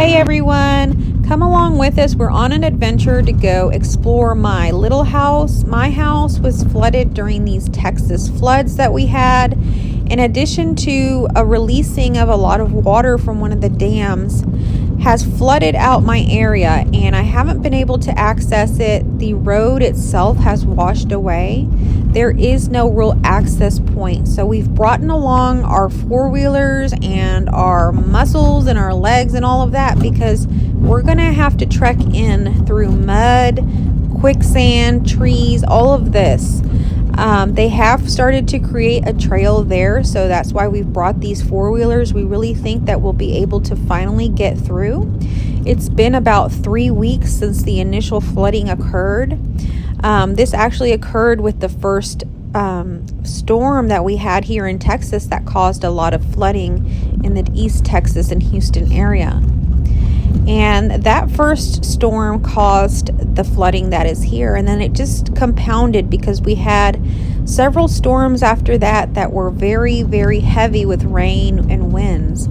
Hey everyone, come along with us. We're on an adventure to go explore my little house. My house was flooded during these Texas floods that we had. In addition to a releasing of a lot of water from one of the dams, has flooded out my area and I haven't been able to access it. The road itself has washed away. There is no real access point. So we've brought along our four-wheelers and our muscles and our legs and all of that because we're gonna have to trek in through mud, quicksand, trees, all of this. They have started to create a trail there, so that's why we've brought these four-wheelers. We really think that we'll be able to finally get through. It's been about 3 weeks since the initial flooding occurred. This actually occurred with the first storm that we had here in Texas that caused a lot of flooding in the East Texas and Houston area. And that first storm caused the flooding that is here. And then it just compounded because we had several storms after that were very, very heavy with rain and winds.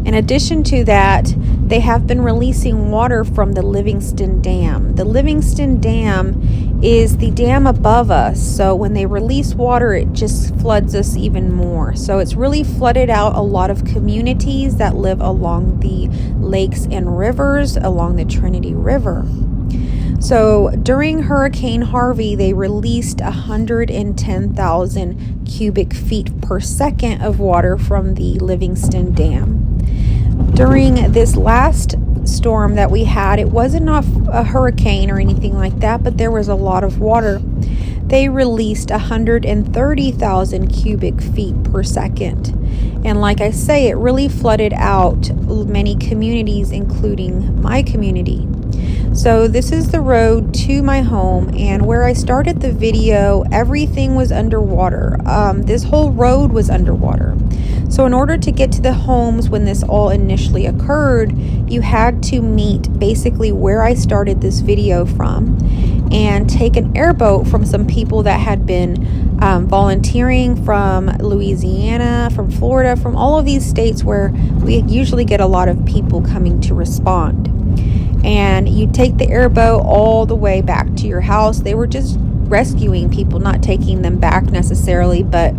In addition to that, they have been releasing water from the Livingston Dam. The Livingston Dam is the dam above us. So when they release water, it just floods us even more. So it's really flooded out a lot of communities that live along the lakes and rivers, along the Trinity River. So during Hurricane Harvey, they released 110,000 cubic feet per second of water from the Livingston Dam. During this last storm that we had, it wasn't a hurricane or anything like that, but there was a lot of water. They released 130,000 cubic feet per second. And like I say, it really flooded out many communities, including my community. So this is the road to my home, and where I started the video, everything was underwater. This whole road was underwater. So in order to get to the homes when this all initially occurred, you had to meet basically where I started this video from and take an airboat from some people that had been volunteering from Louisiana, from Florida, from all of these states where we usually get a lot of people coming to respond. And you take the airboat all the way back to your house. They were just rescuing people, not taking them back necessarily, but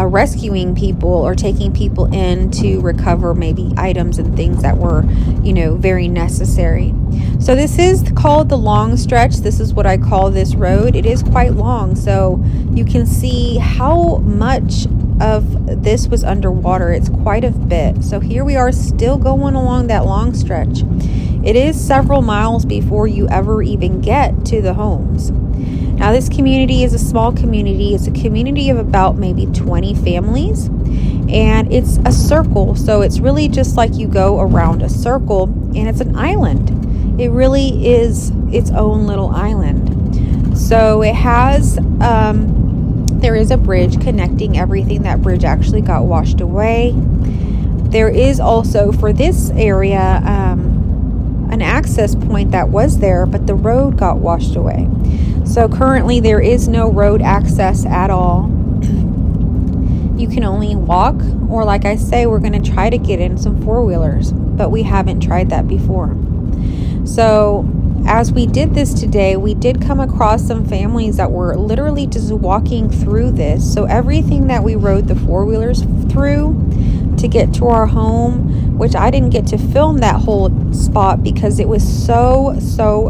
rescuing people or taking people in to recover maybe items and things that were, very necessary. So this is called the long stretch. This is what I call this road. It is quite long, so you can see how much of this was underwater. It's quite a bit. So here we are still going along that long stretch. It is several miles before you ever even get to the homes. Now this community is a small community. It's a community of about maybe 20 families, and it's a circle. So it's really just like you go around a circle, and it's an island. It really is its own little island. So it has, there is a bridge connecting everything. That bridge actually got washed away. There is also for this area, an access point that was there, but the road got washed away. So currently there is no road access at all. You can only walk, or like I say, we're going to try to get in some four-wheelers, but we haven't tried that before. So as we did this today, we did come across some families that were literally just walking through this. So everything that we rode the four-wheelers through to get to our home, which I didn't get to film that whole spot because it was so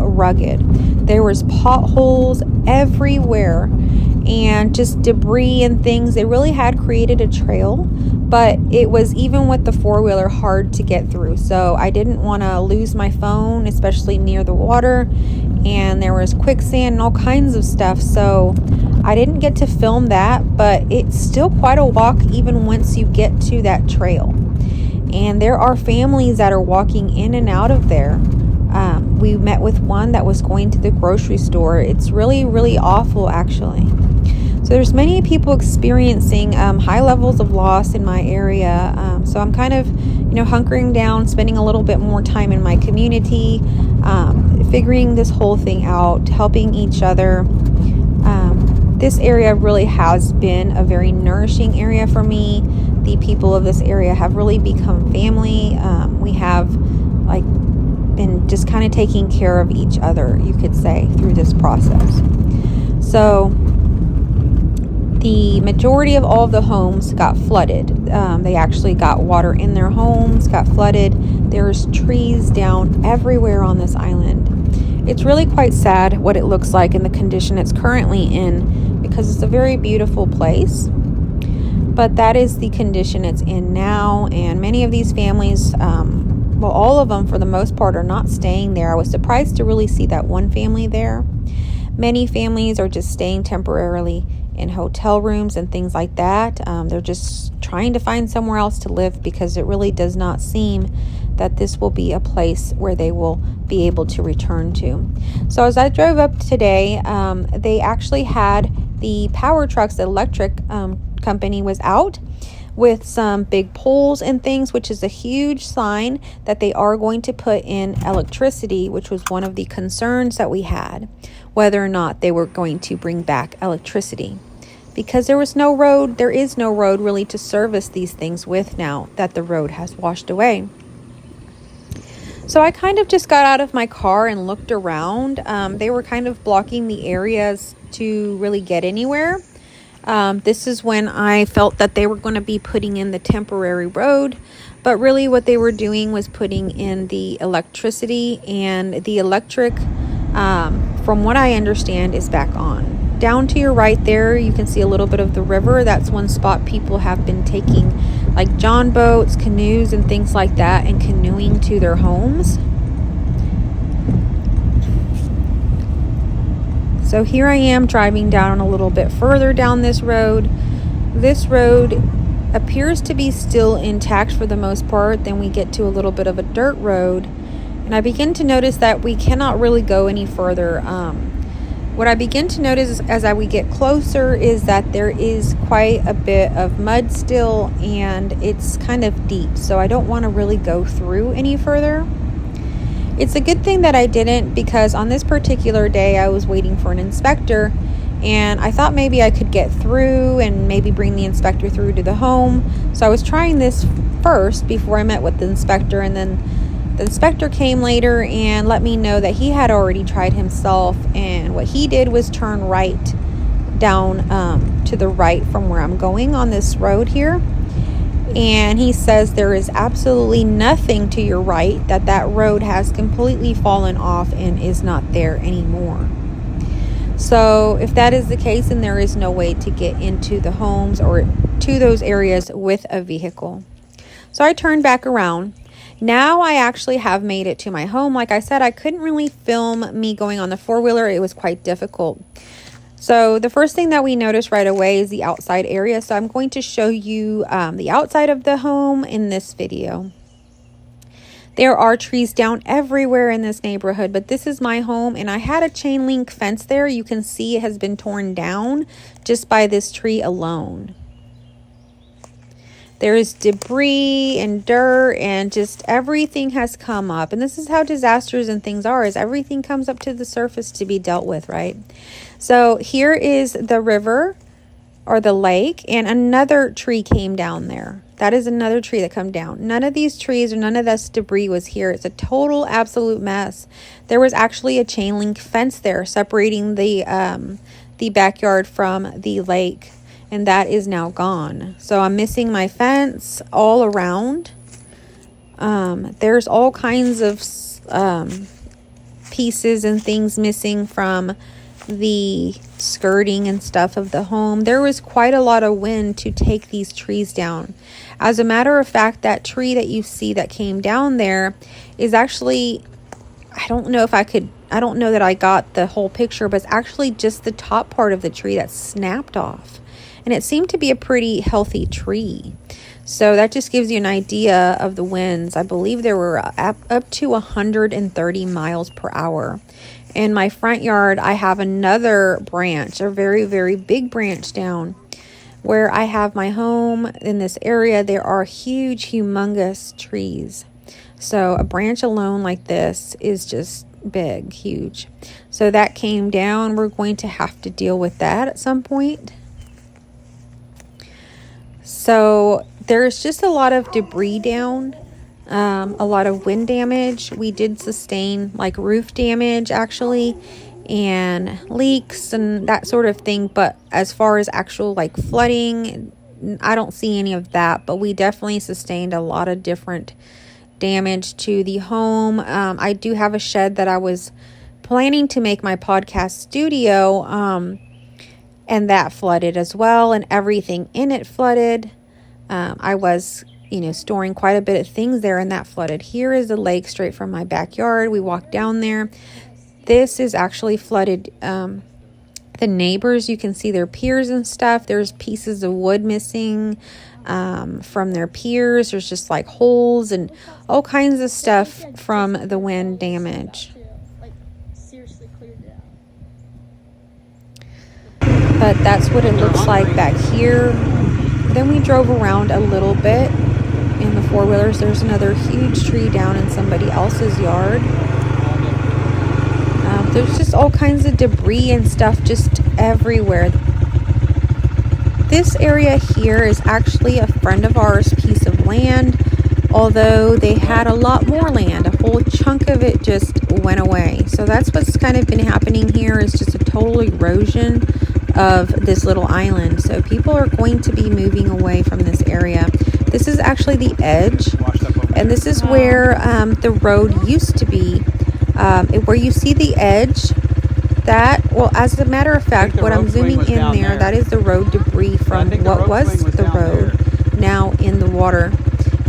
rugged. There was potholes everywhere and just debris and things. They really had created a trail, but it was, even with the four-wheeler, hard to get through. So I didn't want to lose my phone, especially near the water, and there was quicksand and all kinds of stuff. So I didn't get to film that, but it's still quite a walk even once you get to that trail. And there are families that are walking in and out of there. We met with one that was going to the grocery store. It's really, really awful, actually. So there's many people experiencing high levels of loss in my area. So I'm kind of, hunkering down, spending a little bit more time in my community, figuring this whole thing out, helping each other. This area really has been a very nourishing area for me. The people of this area have really become family. We have like just kind of taking care of each other, you could say, through this process. So the majority of all of the homes got flooded. They actually got water in their homes, got flooded. There's trees down everywhere on this island. It's really quite sad what it looks like in the condition it's currently in, because it's a very beautiful place. But that is the condition it's in now, and many of these families, well, all of them for the most part, are not staying there. I was surprised to really see that one family there. Many families are just staying temporarily in hotel rooms and things like that. They're just trying to find somewhere else to live, because it really does not seem that this will be a place where they will be able to return to. So as I drove up today, they actually had the power trucks, the electric company was out with some big poles and things, which is a huge sign that they are going to put in electricity, which was one of the concerns that we had, whether or not they were going to bring back electricity, because there is no road really to service these things with now that the road has washed away. So I kind of just got out of my car and looked around. They were kind of blocking the areas to really get anywhere. This is when I felt that they were going to be putting in the temporary road, but really what they were doing was putting in the electricity, and the electric, from what I understand, is back on. Down to your right there, you can see a little bit of the river. That's one spot people have been taking like john boats, canoes, and things like that, and canoeing to their homes. So here I am driving down a little bit further down this road. This road appears to be still intact for the most part. Then we get to a little bit of a dirt road, and I begin to notice that we cannot really go any further. What I begin to notice as we get closer is that there is quite a bit of mud still, and it's kind of deep, so I don't want to really go through any further. It's a good thing that I didn't, because on this particular day I was waiting for an inspector, and I thought maybe I could get through and maybe bring the inspector through to the home. So I was trying this first before I met with the inspector, and then the inspector came later and let me know that he had already tried himself, and what he did was turn right down to the right from where I'm going on this road here. And he says there is absolutely nothing to your right, that road has completely fallen off and is not there anymore. So if that is the case, then there is no way to get into the homes or to those areas with a vehicle. So I turned back around. Now I actually have made it to my home. Like I said, I couldn't really film me going on the four-wheeler. It was quite difficult. So the first thing that we notice right away is the outside area. So I'm going to show you the outside of the home in this video. There are trees down everywhere in this neighborhood, but this is my home, and I had a chain link fence there. You can see it has been torn down just by this tree alone. There is debris and dirt, and just everything has come up. And this is how disasters and things are, is everything comes up to the surface to be dealt with, right? So here is the river or the lake, and another tree came down there. That is another tree that come down. None of these trees or none of this debris was here. It's a total absolute mess. There was actually a chain link fence there separating the backyard from the lake, and that is now gone. So I'm missing my fence all around. There's all kinds of pieces and things missing from the skirting and stuff of the home. There was quite a lot of wind to take these trees down. As a matter of fact, that tree that you see that came down there is actually, I don't know that I got the whole picture, but it's actually just the top part of the tree that snapped off. And it seemed to be a pretty healthy tree. So that just gives you an idea of the winds. I believe there were up to 130 miles per hour. In my front yard, I have another branch, a very, very big branch down where I have my home. In this area, there are huge, humongous trees. So a branch alone like this is just big, huge. So that came down. We're going to have to deal with that at some point. So there's just a lot of debris down. a lot of wind damage. We did sustain like roof damage actually, and leaks and that sort of thing. But as far as actual like flooding, I don't see any of that. But we definitely sustained a lot of different damage to the home. I do have a shed that I was planning to make my podcast studio, and that flooded as well, and everything in it flooded. I was storing quite a bit of things there, and that flooded. Here is the lake straight from my backyard. We walked down there. This is actually flooded. The neighbors, you can see their piers and stuff. There's pieces of wood missing from their piers. There's just like holes and all kinds of stuff from the wind damage. But that's what it looks like back here. Then we drove around a little bit in the four-wheelers. There's another huge tree down in somebody else's yard. There's just all kinds of debris and stuff just everywhere. This area here is actually a friend of ours' piece of land, although they had a lot more land. A whole chunk of it just went away. So that's what's kind of been happening here, is just a total erosion of this little island. So people are going to be moving away from this area. This is actually the edge, and this is where the road used to be. Where you see the edge, well, as a matter of fact, what I'm zooming in there, that is the road debris from what was the road, now in the water.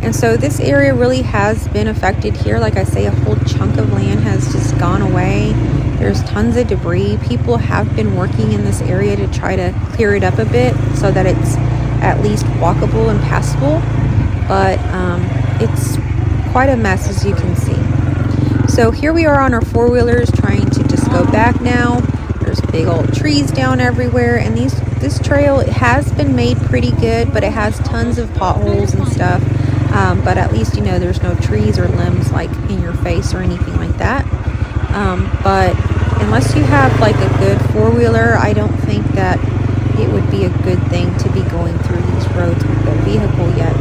And so this area really has been affected here. Like I say, a whole chunk of land has just gone away. There's tons of debris. People have been working in this area to try to clear it up a bit so that it's at least walkable and passable. But it's quite a mess, as you can see. So here we are on our four-wheelers trying to just go back now. There's big old trees down everywhere, and this trail, it has been made pretty good, but it has tons of potholes and stuff. But at least there's no trees or limbs like in your face or anything like that. But unless you have like a good four-wheeler, I don't think that it would be a good thing to be going through these roads with a vehicle yet.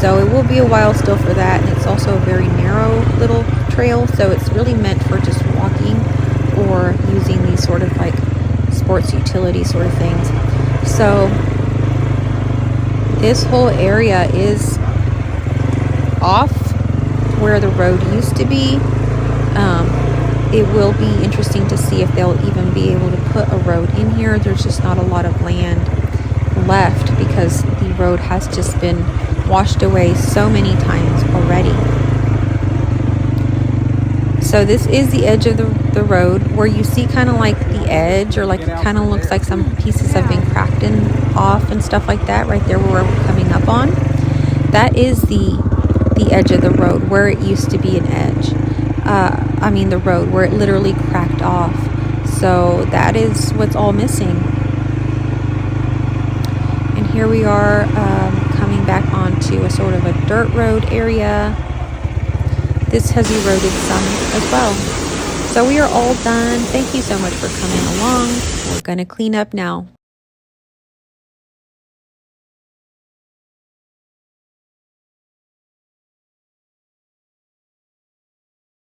So it will be a while still for that, and it's also a very narrow little trail, so it's really meant for just walking or using these sort of like sports utility sort of things. So this whole area is off where the road used to be. It will be interesting to see if they'll even be able to put a road in here. There's just not a lot of land left because the road has just been washed away so many times already. So this is the edge of the road where you see kind of like the edge, or like it kind of looks like some pieces have been cracked off and stuff like that right there where we're coming up on. That is the edge of the road where it used to be an edge. The road where it literally cracked off. So that is what's all missing. And here we are coming back onto a sort of a dirt road area. This has eroded some as well. So we are all done. Thank you so much for coming along. We're going to clean up now.